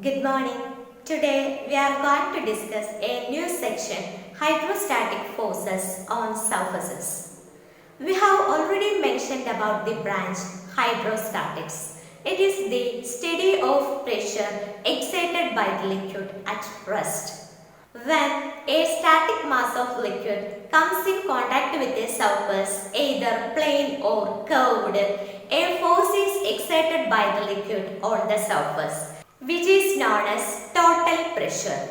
Good morning. Today we are going to discuss a new section, hydrostatic forces on surfaces. We have already mentioned about the branch hydrostatics. It is the study of pressure exerted by the liquid at rest. When a static mass of liquid comes in contact with a surface, either plane or curved, a force is exerted by the liquid on the surface, which is known as total pressure.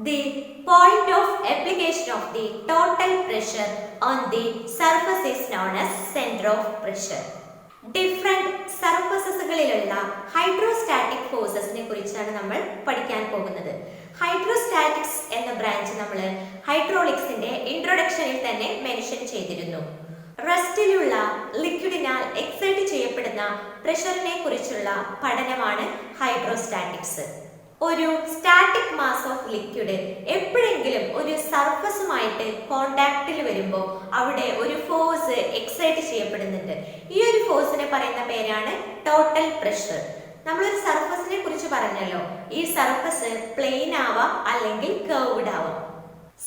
The point of application of the total pressure on the surface is known as center of pressure. Different സർഫസസുകളിലുള്ള hydrostatic ഫോഴ്സസിനെ കുറിച്ചാണ് നമ്മൾ പഠിക്കാൻ പോകുന്നത്. Hydrostatics എന്ന branch നമ്മൾ ഹൈഡ്രോളിക്സിന്റെ ഇൻട്രൊഡക്ഷനിൽ തന്നെ mention ചെയ്തിരുന്നു. റെസ്റ്റിലുള്ള ലിക്വിഡിനാൽ എക്സൈറ്റ് ചെയ്യപ്പെടുന്ന പ്രഷറിനെ കുറിച്ചുള്ള പഠനമാണ് ഹൈഡ്രോസ്റ്റാറ്റിക്സ്. ഒരു സ്റ്റാറ്റിക് മാസ് ഓഫ് ലിക്വിഡ് എപ്പോഴെങ്കിലും ഒരു സർഫസുമായിട്ട് കോണ്ടാക്റ്റിൽ വരുമ്പോൾ അവിടെ ഒരു ഫോഴ്സ് എക്സൈറ്റ് ചെയ്യപ്പെടുന്നുണ്ട്. ഈ ഒരു ഫോഴ്സിനെ പറയുന്ന പേരാണ് ടോട്ടൽ പ്രഷർ. നമ്മളൊരു സർഫസിനെ കുറിച്ച് പറഞ്ഞല്ലോ, ഈ സർഫസ് പ്ലെയിൻ ആവാം അല്ലെങ്കിൽ കർവ്ഡ് ആവാം.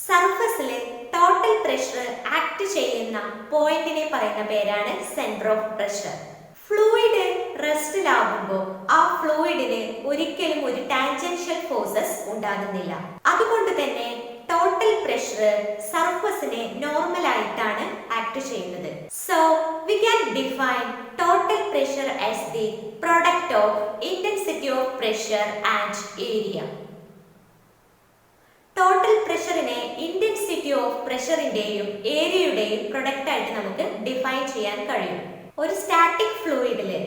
സർഫസിൽ ടോട്ടൽ പ്രഷർ ആക്ട് ചെയ്യുന്ന പോയിന്റിനെ പറയുന്ന പേരാണ് സെന്റർ ഓഫ് പ്രഷർ. ഫ്ലൂയിഡ് റെസ്റ്റിലാകുമ്പോൾ ആ ഫ്ലൂയിഡിന് ഒരിക്കലും ഒരു ടാൻജൻഷ്യൽ ഫോഴ്സസ് ഉണ്ടാകുന്നില്ല. അതുകൊണ്ട് തന്നെ ടോട്ടൽ പ്രഷർ സർഫസിനെ നോർമൽ ആയിട്ടാണ് ആക്ട് ചെയ്യുന്നത്. So we can define total pressure as the product of intensity of pressure and area. Total പ്രഷറിനെ ഇന്റൻസിറ്റി ഓഫ് പ്രഷറിന്റെയും ഏരിയയുടെയും പ്രൊഡക്റ്റ് ആയിട്ട് നമുക്ക് ഡിഫൈൻ ചെയ്യാൻ കഴിയും. ഒരു സ്റ്റാറ്റിക് ഫ്ലൂയിഡില്,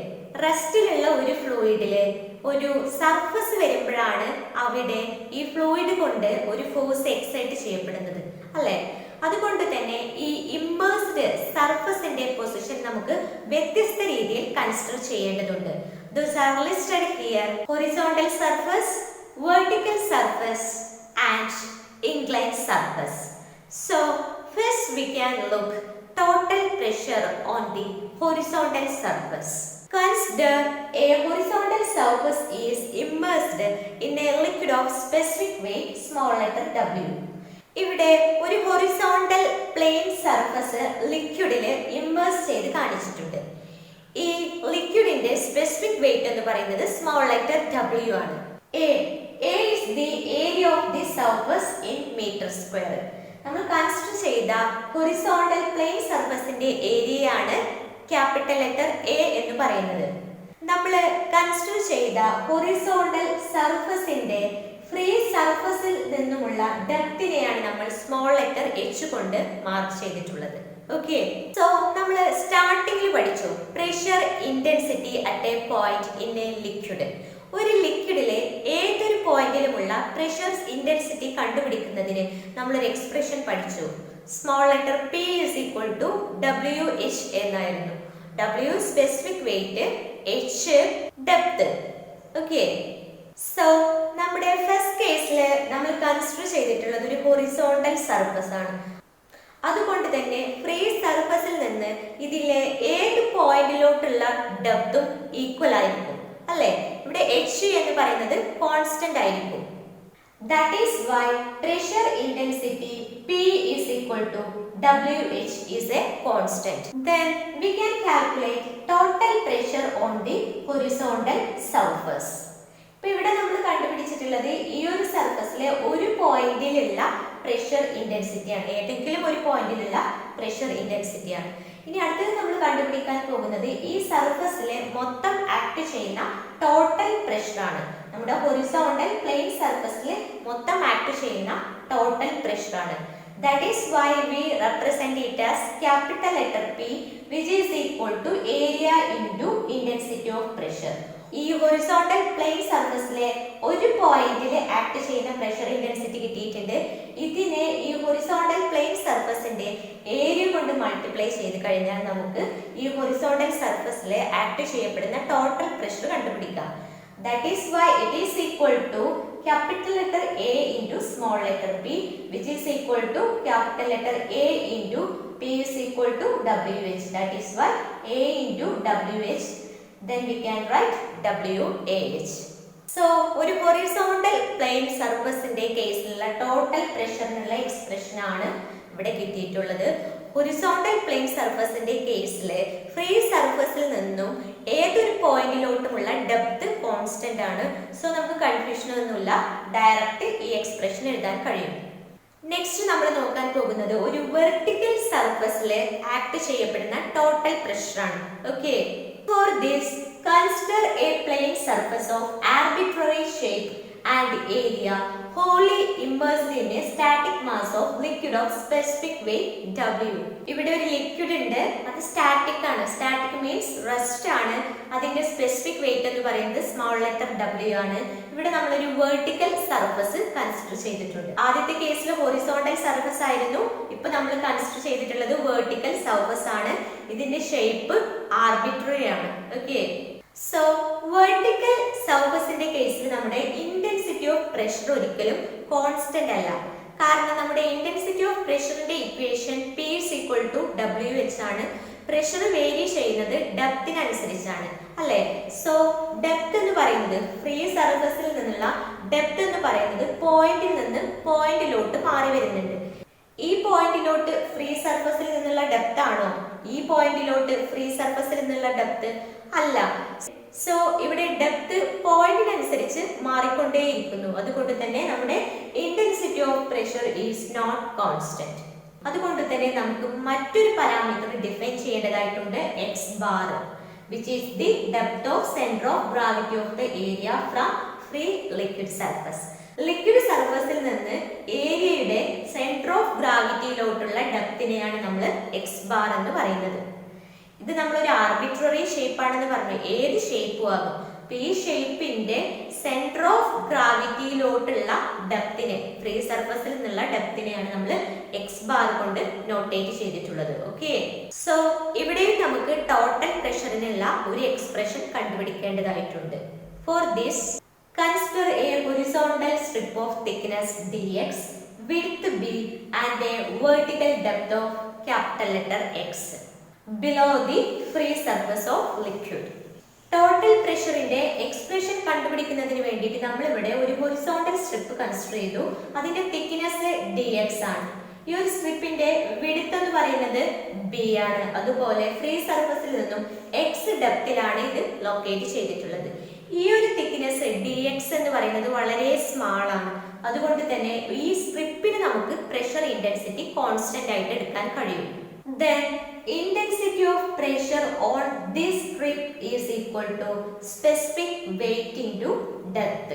റെസ്റ്റിലുള്ള ഒരു ഫ്ലൂയിഡില് ഒരു സർഫസ് വരുമ്പോഴാണ് അവിടെ ഈ ഫ്ലൂയിഡ് കൊണ്ട് ഒരു ഫോഴ്സ് എക്സൈറ്റ് ചെയ്യപ്പെടുന്നത്, അല്ലെ? അതുകൊണ്ട് തന്നെ ഈ ഇമ്മേഴ്സ്ഡ് സർഫസിന്റെ പൊസിഷൻ നമുക്ക് വ്യത്യസ്ത രീതിയിൽ കൺസിഡർ ചെയ്യേണ്ടതുണ്ട്. Those are listed here: horizontal surface, vertical surface and inclined surface. So first we can look total pressure on the horizontal surface. Consider a horizontal surface is immersed in a liquid of specific weight, small letter w. ഇവിടെ ഒരു horizontal plane surface ലിക്വിഡിൽ immerse ചെയ്ത് കാണിച്ചിട്ടുണ്ട്. ഈ ലിക്വിഡിന്റെ specific weight എന്ന് പറയുന്നത് small letter w ആണ്. A is the area of the surface in meter square. നമ്മൾ consider ചെയ്ത ഹൊറിസോണ്ടൽ പ്ലെയിൻ സർഫസിന്റെ ഏരിയയാണ് ക്യാപിറ്റൽ ലെറ്റർ എ എന്ന് പറയുന്നത്. നമ്മൾ കൺസിഡർ ചെയ്ത ഹൊറിസോണ്ടൽ സർഫസിന്റെ ഫ്രീ സർഫസിൽ നിന്നുമുള്ള ഡെപ്തിനെയാണ് നമ്മൾ സ്മോൾ ലെറ്റർ എച്ച് കൊണ്ട് മാർക്ക് ചെയ്തിട്ടുള്ളത്. ഓക്കെ, സോ നമ്മൾ സ്റ്റാർട്ടിങ്ങിൽ പഠിച്ചു pressure intensity at A point in A liquid. ഒരു ലിക്വിഡിലെ ഏതൊരു പോയിന്റിലുമുള്ള പ്രഷർ ഇന്റൻസിറ്റി കണ്ടുപിടിക്കുന്നതിന് നമ്മളൊരു എക്സ്പ്രഷൻ പഠിച്ചു. Small letter P is equal to WH എന്നായിരുന്നു. W specific weight, H depth. Okay, so നമ്മുടെ ഫസ്റ്റ് കേസിൽ നമ്മൾ കൺസിഡർ ചെയ്തിട്ടുള്ളത് ഒരു ഹൊറിസോണ്ടൽ സർഫസ് ആണ്. അതുകൊണ്ട് തന്നെ ഫ്രീ സർഫസിൽ നിന്ന് ഇതിലെ ഏത് പോയിന്റിലോട്ടുള്ള ഡെപ്തും ഈക്വൽ ആയിരിക്കും, അല്ലെ? ഇവിടെ H എന്ന് പറയുന്നത് കോൺസ്റ്റന്റ് ആയിരിക്കും. That is why pressure intensity P is equal to WH is a constant. Then we can calculate total pressure on the horizontal surface. ഇപ്പോൾ ഇവിടെ നമ്മൾ കണ്ടുപിടിച്ചിട്ടുള്ളത് ഈ ഒരു സർഫസിലെ ഒരു പോയിന്റിലുള്ള പ്രഷർ ഇന്റൻസിറ്റി ആണ്. ഏതെങ്കിലും ഒരു പോയിന്റിലുള്ള പ്രഷർ ഇന്റൻസിറ്റി ആണ്. ഇനി അടുത്തത് നമ്മൾ കണ്ടുപിടിക്കാൻ പോകുന്നത് ഈ സർഫസിലെ മൊത്തം ആക്ട് ചെയ്യുന്ന ടോട്ടൽ പ്രഷർ ആണ്. നമ്മുടെ ഹൊറിസോണ്ടൽ പ്ലെയിൻ സർഫസിൽ മൊത്തം ആക്ട് ചെയ്യുന്ന ടോട്ടൽ പ്രഷർ ആണ്. That is why we represent it as capital letter P, which is equal to area into intensity of pressure. ഈ ഹൊറിസോണ്ടൽ പ്ലെയിൻ സർഫസിലെ ഒരു പോയിന്റിൽ ആക്ട് ചെയ്യുന്ന പ്രഷർ ഇന്റൻസിറ്റി കിട്ടിയിട്ടുണ്ട്. ഇതിനെ ഈ ഹൊറിസോണ്ടൽ പ്ലെയിൻ സർഫസിന്റെ ഏരിയ കൊണ്ട് മൾട്ടിപ്ലൈ ചെയ്ത് കഴിഞ്ഞാൽ നമുക്ക് ഈ ഹൊറിസോണ്ടൽ സർഫസിൽ ആക്ട് ചെയ്യപ്പെടുന്ന ടോട്ടൽ പ്രഷർ കണ്ടുപിടിക്കാം. That is why it is equal to capital letter A into small letter p, which is equal to capital letter A into P is equal to WH. That is why A into WH. Then we can write WAH. So ഒരു horizontal plane സർഫസിന്റെ കേസിലുള്ള total പ്രഷറിനുള്ള expression ആണ് ഇവിടെ കിട്ടിയിട്ടുള്ളത്. Horizontal plane സർഫസിന്റെ കേസിൽ free സർഫസിൽ നിന്നും ഏതൊരു പോയിന്റിലോട്ടുമുള്ള depth constant ആണ്. സോ നമുക്ക് കൺഫ്യൂഷൻ ഒന്നുമില്ല, ഡയറക്റ്റ് ഈ എക്സ്പ്രഷൻ എഴുതാൻ കഴിയും. നെക്സ്റ്റ് നമ്മൾ നോക്കാൻ പോകുന്നത് ഒരു വെർട്ടിക്കൽ സർഫസിൽ ആക്ട് ചെയ്യപ്പെടുന്ന ടോട്ടൽ പ്രഷർ ആണ്. Okay, four this consider a plane surface of arbitrary shape and area wholly immersed in a static mass of liquid of specific weight W. ഇവിടെ ഒരു ലിക്വിഡ് ഉണ്ട്, അത് സ്റ്റാറ്റിക് ആണ്. സ്റ്റാറ്റിക് മീൻസ് റെസ്റ്റ് ആണ്. അതിന്റെ specific weight എന്ന് പറയുന്നത് small letter W ആണ്. ഇവിടെ നമ്മൾ ഒരു വെർട്ടിക്കൽ സർഫസ് കൺസിഡർ ചെയ്തിട്ടുണ്ട്. ആദ്യത്തെ കേസിൽ ഹൊറിസോണ്ടൽ സർഫസ് ആയിരുന്നു, ഇപ്പൊ നമ്മൾ കൺസിഡർ ചെയ്തിട്ടുള്ളത് വെർട്ടിക്കൽ സർഫസ് ആണ്. ഇതിന്റെ ഷേപ്പ് ആർബിട്രറി ആണ്. ഓക്കെ, സോ വെർട്ടിക്കൽ സർഫസിന്റെ കേസിൽ നമ്മുടെ ഇന്റൻസിറ്റി ഓഫ് പ്രഷർ ഒരിക്കലും കോൺസ്റ്റന്റ് അല്ല. കാരണം നമ്മുടെ ഇന്റൻസിറ്റി ഓഫ് പ്രഷറിന്റെ ഇക്വേഷൻ P = WH ആണ്. പ്രഷർ വേരി ചെയ്യുന്നത് ഡെപ്തിനനുസരിച്ചാണ് അല്ലെ. സോ ഡെപ്ത് എന്ന് പറയുന്നത് ഫ്രീ സർഫസിൽ നിന്നുള്ള ഡെപ്ത് എന്ന് പറയുന്നത് പോയിന്റിൽ നിന്ന് പോയിന്റിലോട്ട് മാറി വരുന്നുണ്ട്. ഈ പോയിന്റിലോട്ട് ഫ്രീ സർഫസിൽ നിന്നുള്ള ഡെപ്ത് ആണോ ഈ പോയിന്റിലോട്ട് ഫ്രീ സർഫസിൽ നിന്നുള്ള ഡെപ്ത്? അല്ല. സോ ഇവിടെ ഡെപ്ത് പോയിന്റിനനുസരിച്ച് മാറിക്കൊണ്ടേയിരിക്കുന്നു. അതുകൊണ്ട് തന്നെ നമ്മുടെ intensity of pressure is not constant. അതുകൊണ്ട് തന്നെ നമുക്ക് മറ്റൊരു പാരാമീറ്റർ ഡിഫൈൻ ചെയ്യേണ്ടതായിട്ടുണ്ട്, x bar, which is the depth of center of gravity of the area from free liquid surface. Liquid സർഫസിൽ നിന്ന് ഏരിയയുടെ സെന്റർ ഓഫ് ഗ്രാവിറ്റിയിലോട്ടുള്ള ഡെപ്തിനെയാണ് നമ്മൾ എക്സ് ബാർ എന്ന് പറയുന്നത്. ഇത് നമ്മളൊരു ആർബിട്രറി ഷേപ്പ് ആണെന്ന് പറഞ്ഞു, ഏത് ഷേപ്പും ആകും. ഈ ഷേപ്പിന്റെ സെന്റർ ഓഫ് ഗ്രാവിറ്റിയിലോട്ടുള്ള ഡെപ്തിനെ, ഫ്രീ സർഫസിൽ നിന്നുള്ള ഡെപ്തിനെയാണ് നമ്മൾ എക്സ് ബാർ കൊണ്ട് നോട്ടേറ്റ് ചെയ്തിട്ടുള്ളത്. ഓക്കെ, സോ ഇവിടെയും നമുക്ക് ടോട്ടൽ പ്രഷറിനുള്ള ഒരു എക്സ്പ്രഷൻ കണ്ടുപിടിക്കേണ്ടതായിട്ടുണ്ട്. For this consider a horizontal strip of thickness dx, width b and a vertical depth of capital letter X below the free surface of liquid. Total പ്രഷറിന്റെ expression കണ്ടുപിടിക്കുന്നതിന് വേണ്ടിയിട്ട് നമ്മൾ ഇവിടെ ഒരു ഹൊറിസോണ്ടൽ സ്ട്രിപ്പ് കൺസിഡർ ചെയ്തു. അതിന്റെ thickness dx ആണ്. ഈ ഒരു സ്ട്രിപ്പിന്റെ വിഡ്ത്ത് എന്ന് പറയുന്നത് b ആണ്. അതുപോലെ ഫ്രീ സർഫസിൽ നിന്നും x ഡെപ്തിലാണ് ഇത് ലൊക്കേറ്റ് ചെയ്തിട്ടുള്ളത്. ഈ ഒരു തിക്നെസ് dx എന്ന് പറയുന്നത് വളരെ സ്മാൾ ആണ്. അതുകൊണ്ട് തന്നെ ഈ സ്ട്രിപ്പിന് നമുക്ക് പ്രഷർ ഇന്റൻസിറ്റി കോൺസ്റ്റന്റ് ആയിട്ട് എടുക്കാൻ കഴിയും. Then intensity of pressure on this strip is equal to specific weight into depth.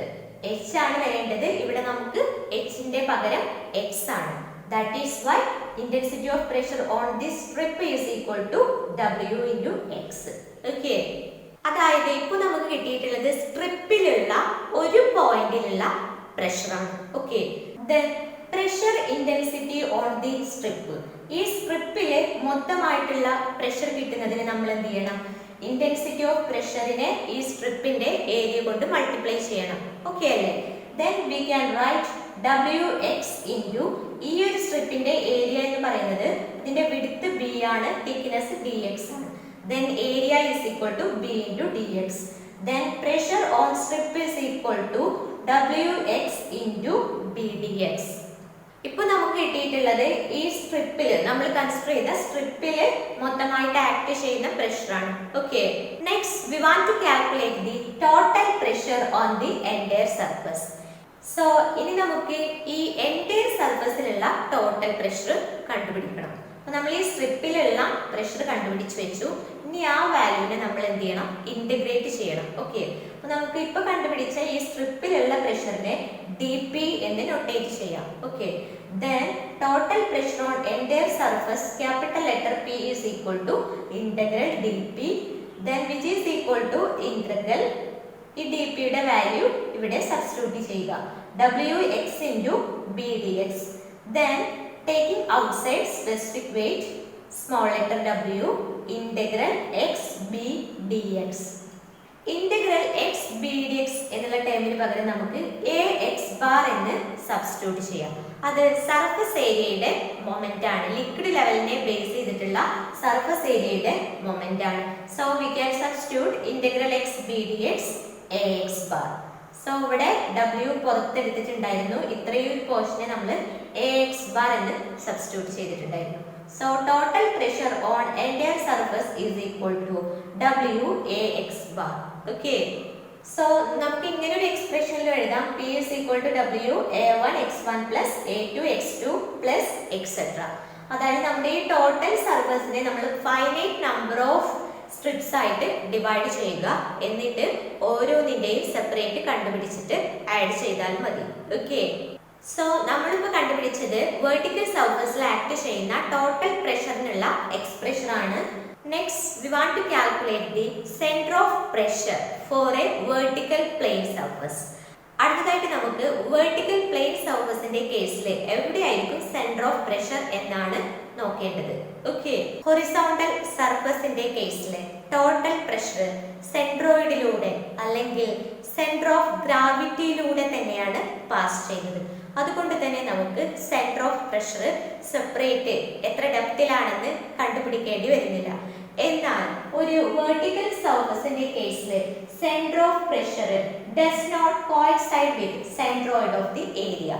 h ആണ് വരേണ്ടത്. ഇവിടെ നമുക്ക് h ന്റെ പകരം x ആണ്. That is why intensity of pressure on this strip is equal to W into x. Okay. അതായത് ഇപ്പൊ നമുക്ക് കിട്ടിയിട്ടുള്ളത് സ്ട്രിപ്പിലുള്ള ഒരു പോയിന്റിലുള്ള പ്രഷറാണ്. Okay, then pressure intensity on the strip. ഈ സ്ട്രിപ്പില് മൊത്തമായിട്ടുള്ള പ്രഷർ കിട്ടുന്നതിന് നമ്മൾ എന്ത് ചെയ്യണം? ഇന്റൻസിറ്റി ഓഫ് പ്രഷറിനെ ഈ സ്ട്രിപ്പിന്റെ ഏരിയ കൊണ്ട് മൾട്ടിപ്ലൈ ചെയ്യണം. ഓക്കെ അല്ലേ? Then we can write WX into ഈ ഒരു സ്ട്രിപ്പിന്റെ ഏരിയ എന്ന് പറയുന്നത് ഇതിന്റെ വിഡ്ത്ത് b ആണ്, തിക്നെസ് dx ആണ്. Then area is equal to b into dx. Then pressure on strip is equal to Wx into b dx. ഇപ്പോൾ നമുക്ക് കിട്ടിയിട്ടുള്ളത് ഈ സ്ട്രിപ്പിൽ നമ്മൾ കൺസിഡർ ചെയ്ത സ്ട്രിപ്പിൽ മൊത്തമായിട്ട് ആക്ട് ചെയ്യുന്ന പ്രഷറാണ്. Okay, next we want to calculate the total pressure on the entire surface. So ഇനി നമുക്ക് ഈ എൻറ്റയർ സർഫസിലുള്ള ടോട്ടൽ പ്രഷർ കണ്ടുപിടിക്കണം. നമ്മൾ ഈ സ്ട്രിപ്പിലുള്ള പ്രഷർ കണ്ടുപിടിച്ച് വെച്ചു. ഇനി ആ വാല്യൂവിനെ നമ്മൾ എന്ത് ചെയ്യണം? ഇന്റഗ്രേറ്റ് ചെയ്യണം. ഓക്കെ, അപ്പൊ നമുക്ക് ഇപ്പൊ കണ്ടുപിടിച്ച ഈ സ്ട്രിപ്പിലുള്ള പ്രഷറിനെ dP എന്ന് നൊട്ടേറ്റ് ചെയ്യാം. Okay, then total pressure on entire surface capital letter P is equal to integral dP, then which is equal to integral ഈ dP യുടെ വാല്യൂ ഇവിടെ സബ്സ്റ്റിറ്റ്യൂട്ട് ചെയ്യുക, Wx into b dx. Then taking outside specific weight, small letter w, integral x b dx. Integral x b dx എന്നുള്ള ടേമിന് പകരം നമുക്ക് ax bar എന്ന് substitute ചെയ്യാം. അത് സർഫസ് ഏരിയയുടെ മൊമെന്റ് ആണ്, ലിക്വിഡ് ലെവലിനെ ബേസ് ചെയ്തിട്ടുള്ള സർഫസ് ഏരിയയുടെ മൊമെന്റ് ആണ്. So we can substitute integral x b dx ax bar. So so ഇവിടെ W പുറത്തെടുത്തിട്ടുണ്ടായിരുന്നു, ഇത്രയും ഒരു പോർഷനെ നമ്മൾ AX bar എന്ന് സബ്സ്റ്റിറ്റ്യൂട്ട് ചെയ്തിട്ടുണ്ടായിരുന്നു. So total pressure on entire surface is equal to WAX bar. Okay, so നമുക്ക് ഇങ്ങനെ ഒരു എക്സ്പ്രഷനിൽ എഴുതാം, P is equal to WA1 x1 plus A2 x2 plus etc. അതായത് നമ്മുടെ ഈ ടോട്ടൽ സർഫസിനെ നമ്മൾ ഫൈനൈറ്റ് നമ്പർ ഓഫ് സ്ട്രിപ്സ് ആയിട്ട് ഡിവൈഡ് ചെയ്യുക, എന്നിട്ട് ഓരോന്നിന്റെയും സെപ്പറേറ്റ് കണ്ടുപിടിച്ചിട്ട് ആഡ് ചെയ്താൽ മതി. ഓക്കെ, സോ നമ്മളിപ്പോൾ കണ്ടുപിടിച്ചത് വെർട്ടിക്കൽ സർഫസിൽ ആക്ട് ചെയ്യുന്ന ടോട്ടൽ പ്രഷറിനുള്ള എക്സ്പ്രഷൻ ആണ്. Next, we want to calculate the center of pressure for a vertical plane surface. അടുത്തതായിട്ട് നമുക്ക് വെർട്ടിക്കൽ പ്ലെയിൻ സർഫസിന്റെ കേസിൽ എവിടെയായിരിക്കും സെന്റർ ഓഫ് പ്രഷർ എന്നാണ് നോക്കേണ്ടത്. ഓക്കെ, ഹൊറിസോണ്ടൽ സർഫസിന്റെ കേസിൽ ടോട്ടൽ പ്രഷർ സെൻട്രോയിഡിലൂടെ അല്ലെങ്കിൽ സെന്റർ ഓഫ് ഗ്രാവിറ്റിയിലൂടെ തന്നെയാണ് പാസ് ചെയ്യുന്നത്. അതുകൊണ്ട് തന്നെ നമുക്ക് സെന്റർ ഓഫ് പ്രഷർ സെപ്പറേറ്റ് എത്ര ഡെപ്തിലാണെന്ന് കണ്ടുപിടിക്കേണ്ടി വരുന്നില്ല. എന്നാൽ ഒരു വെർട്ടിക്കൽ സർഫസിന്റെ കേസിൽ centre of pressure does not coincide with centroid of the area.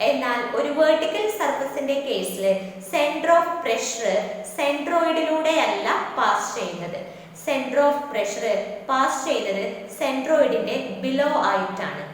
എന്നാൽ ഒരു വെർട്ടിക്കൽ സർഫസിന്റെ കേസിൽ സെന്റർ ഓഫ് പ്രഷർ സെൻട്രോയിഡിലൂടെ അല്ല പാസ് ചെയ്യുന്നത്. സെന്റർ ഓഫ് പ്രഷർ പാസ് ചെയ്യുന്നത് സെൻട്രോയിഡിന്റെ ബിലോ ആയിട്ടാണ്.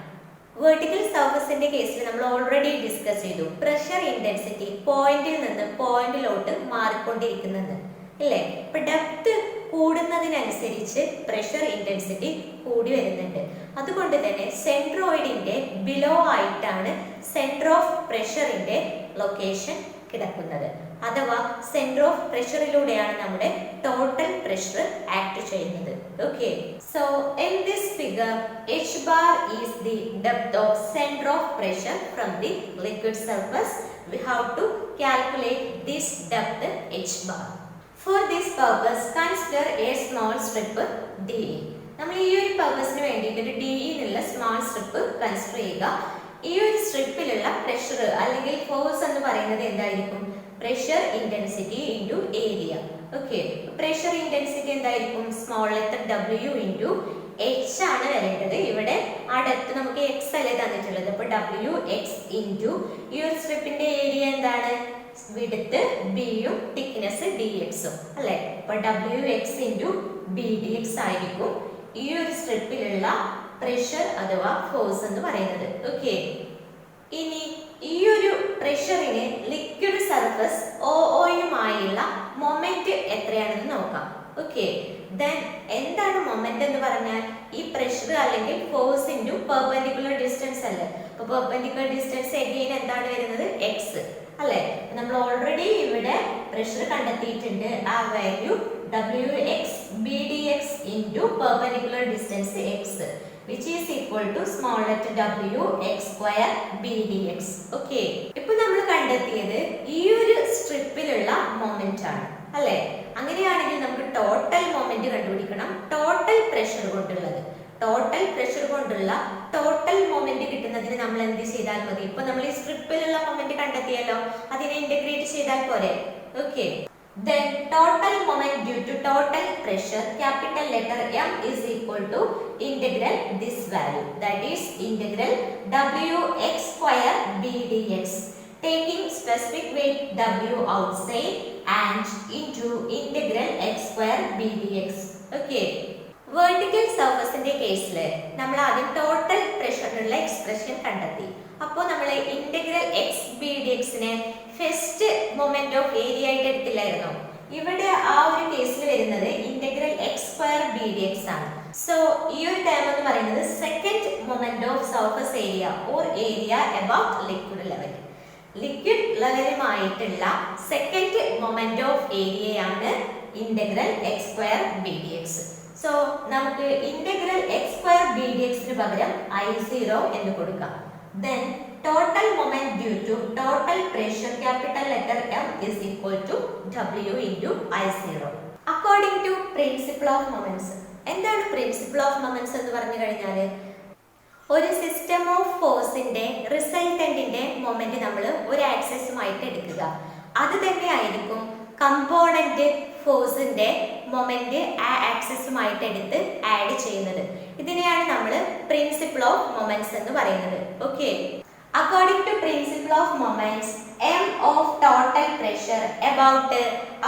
വെർട്ടിക്കൽ സർഫസിന്റെ കേസിൽ നമ്മൾ ഓൾറെഡി ഡിസ്കസ് ചെയ്തു, പ്രഷർ ഇന്റൻസിറ്റി പോയിന്റിൽ നിന്ന് പോയിന്റിലോട്ട് മാറിക്കൊണ്ടിരിക്കുന്നുണ്ട് അല്ലേ. ഇപ്പൊ ഡെപ്ത് കൂടുന്നതിനനുസരിച്ച് പ്രഷർ ഇന്റൻസിറ്റി കൂടി വരുന്നുണ്ട്. അതുകൊണ്ട് തന്നെ സെൻട്രോയിഡിന്റെ ബിലോ ആയിട്ടാണ് സെന്റർ ഓഫ് പ്രഷറിന്റെ ലൊക്കേഷൻ കിടക്കുന്നത്. അഥവാ സെന്റർ ഓഫ് പ്രഷറിലൂടെയാണ് നമ്മുടെ ടോട്ടൽ പ്രഷർ ആക്ട് ചെയ്യുന്നത്. Okay, so in this figure H bar is the depth of center of pressure from the liquid surface. We have to calculate this depth H bar. For this purpose, consider a small strip DE. നമ്മൾ ഈ ഒരു പർപ്പസിന് വേണ്ടിയിട്ട് ഒരു DE എന്നുള്ള small strip consider ചെയ്യുക. ഈ ഒരു സ്ട്രിപ്പിലുള്ള പ്രഷർ അല്ലെങ്കിൽ ഫോഴ്സ് എന്ന് പറയുന്നത് എന്തായിരിക്കും? Pressure intensity into area. Okay, pressure intensity എന്തായിരിക്കും? Small letter W into H ആണ് വരേണ്ടത്. ഇവിടെ ആ ഡെപ്ത് നമുക്ക് X അല്ലേ തന്നിട്ടുള്ളത്, അപ്പോൾ WX ഇൻറ്റു ഈ ഒരു സ്ട്രിപ്പിന്റെ ഏരിയ എന്താണ്? വിഡ്ത്ത് B യും തിക്നെസ് DX ഉം അല്ലേ. അപ്പോൾ WX ഇൻറ്റു BDX ആയിരിക്കും ഈ ഒരു സ്ട്രിപ്പിലുള്ള പ്രഷർ അഥവാ ഫോഴ്സ് എന്ന് പറയുന്നത്. ഓക്കെ, ഇനി ഈ ഒരു പ്രഷറിന് ലിക്വിഡ് സർഫസ് OOയുമായുള്ള മൊമെന്റ് എത്രയാണെന്ന് നോക്കാം. ഓക്കെ, ദെൻ എന്താണ് മൊമെന്റ് എന്ന് പറഞ്ഞാൽ ഈ പ്രഷർ അല്ലെങ്കിൽ ഫോഴ്സ് ഇൻറ്റു പെർപെൻഡിക്കുലർ ഡിസ്റ്റൻസ് അല്ലേ. അപ്പോൾ പെർപെൻഡിക്കുലർ ഡിസ്റ്റൻസ് എഗെയിൻ എന്താണ് വരുന്നത്? X അല്ലേ. നമ്മൾ ഓൾറെഡി ഇവിടെ പ്രഷർ കണ്ടെത്തിയിട്ടുണ്ട്. ആ value WX BDX into perpendicular distance X which is equal to small letter W X square BDX. Okay, ഇപ്പൊ നമ്മൾ കണ്ടെത്തിയത് ഈ ഒരു സ്ട്രിപ്പിലുള്ള മൊമെന്റ് ആണ് അല്ലേ. അങ്ങനെയാണെങ്കിൽ നമുക്ക് ടോട്ടൽ മൊമെന്റ് കണ്ടുപിടിക്കണം. ടോട്ടൽ പ്രഷർ കൊണ്ടുള്ളത്, ടോട്ടൽ പ്രഷർ കൊണ്ടുള്ള ടോട്ടൽ മൊമെന്റ് കിട്ടുന്നതിന് നമ്മൾ എന്ത് ചെയ്താൽ മതി? ഇപ്പൊ നമ്മൾ ഈ സ്ട്രിപ്പിലുള്ള മൊമെന്റ് കണ്ടെത്തിയല്ലോ, അതിനെ ഇന്റഗ്രേറ്റ് ചെയ്താൽ പോരെ. Okay, then total moment due to total pressure capital letter M is equal to integral this value, that is integral WX square BDX, taking specific weight W outside and into integral X square BDX. Okay, vertical സർഫസിന്റെ കേസിൽ നമ്മൾ ആദ്യം total പ്രഷറിനുള്ള expression കണ്ടെത്തി. അപ്പോൾ നമ്മൾ integral X B D എക്സിനെ first moment of area ആയിട്ട് എടുത്തില്ലായിരുന്നോ? ഇവിടെ ആ ഒരു കേസിൽ വരുന്നത് integral X square B D X ആണ്. സോ ഈ ഒരു ടേം എന്ന് പറയുന്നത് second moment of surface area or area about liquid level. Liquid ലെവലുമായിട്ടുള്ള സെക്കൻഡ് മൊമെന്റ് ഓഫ് ഏരിയയാണ് integral X square B D X. So നമുക്ക് integral X square B D എക്സിന് പകരം I0 എന്ന് കൊടുക്കാം. Then total moment due to total pressure capital letter M is equal to W into I0. According to principle of moments. എന്താണ് principle of moments എന്ന് പറഞ്ഞു കഴിഞ്ഞാൽ, ഒരു സിസ്റ്റം ഓഫ് ഫോഴ്സിന്റെ റിസൾട്ടന്റിന്റെ മൊമെന്റ് നമ്മൾ ഒരു ആക്സിസുമായിട്ട് എടുക്കുക. അത് തന്നെ ആയിരിക്കും കമ്പോണന്റ് ഫോഴ്സിന്റെ മൊമെന്റ് ആ ആക്സിസുമായിട്ട് എടുത്ത് ആഡ് ചെയ്യുന്നത്. ഇതിനെയാണ് നമ്മൾ പ്രിൻസിപ്പിൾ ഓഫ് മൊമെന്റ്സ് എന്ന് പറയുന്നത്. Okay, according to principle of moments, m of total pressure about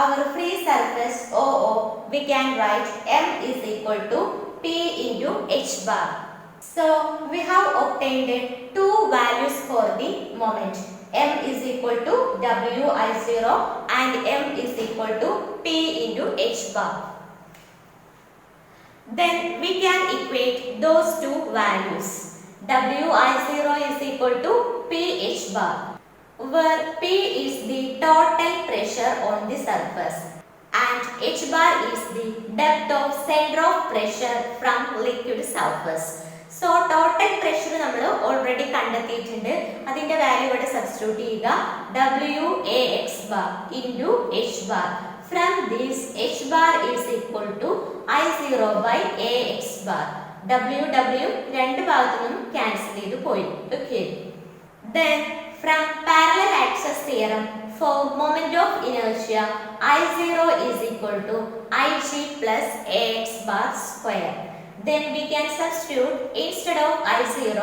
our free surface OO, we can write m is equal to p into h bar. So we have obtained two values for the moment. M is equal to W I0 and m is equal to p into h bar. Then we can equate those two values. W I0 is equal to p h bar, where p is the total pressure on the surface and h bar is the depth of center of pressure from liquid surface. So total pressure നമ്മൾ already കണ്ടെത്തിയിട്ടുണ്ട്. അതിന്റെ value ഇവിടെ substitute ചെയ്യുക. W A x bar into h bar. From this h bar is equal to I0 by A x bar. W രണ്ട് ഭാഗത്തു നിന്നും cancel ചെയ്തു പോയി. Okay. Then from parallel access theorem, for moment of inertia, I0 is equal to Ig plus Ax bar square. Then we can substitute instead of I0,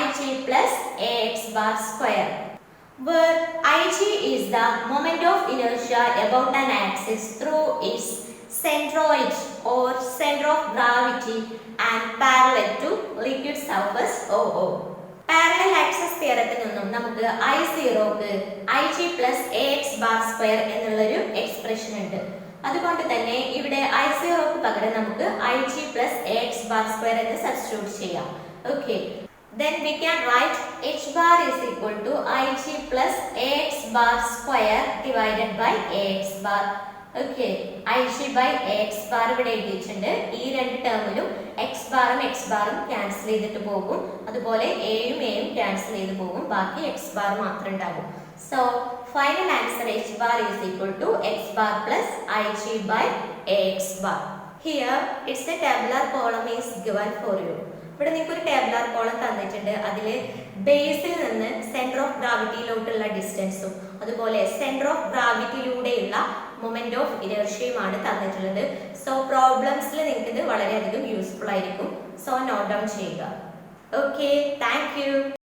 Ig plus Ax bar square, where Ig is the moment of inertia about an axis through its centroid or center of gravity and parallel to liquid surface OO. Parallel axis തിയറത്തിൽ നിന്നും നമുക്ക് I0ക്ക് Ig plus Ax bar square എന്നുള്ളൊരു expression ഉണ്ട്. അതുകൊണ്ട് തന്നെ ഇവിടെ I0ക്ക് പകരം നമുക്ക് Ig plus Ax bar square എന്ന് സബ്സ്റ്റിറ്റ്യൂട്ട് ചെയ്യാം. Okay, then we can write h bar is equal to Ig plus Ax bar square divided by Ax bar. Okay, Ig by Ax bar ഇവിടെ എഴുതിയിട്ടുണ്ട്. ഈ രണ്ട് ടേമിലും x ബാറും ക്യാൻസൽ ചെയ്തിട്ട് പോകും. അതുപോലെ എയും ക്യാൻസൽ ചെയ്ത് പോകും. ബാക്കി x bar മാത്രം ഉണ്ടാകും. So final answer h bar is equal to x bar plus Ig by Ax bar. Here it's a tabular column is given for you. ഇവിടെ നിങ്ങൾക്ക് ഒരു ടേബുലാർ കോളം തന്നിട്ടുണ്ട്. അതിൽ ബേസിൽ നിന്ന് സെന്റർ ഓഫ് ഗ്രാവിറ്റിയിലോട്ടുള്ള ഡിസ്റ്റൻസും അതുപോലെ സെന്റർ ഓഫ് ഗ്രാവിറ്റിയിലൂടെയുള്ള മൊമെന്റ് ഓഫ് ഇനർഷ്യയുമാണ് തന്നിട്ടുള്ളത്. So പ്രോബ്ലംസിൽ നിങ്ങൾക്ക് ഇത് വളരെയധികം യൂസ്ഫുൾ ആയിരിക്കും. സോ നോട്ട് ഡൗൺ ചെയ്യുക. Okay, thank you.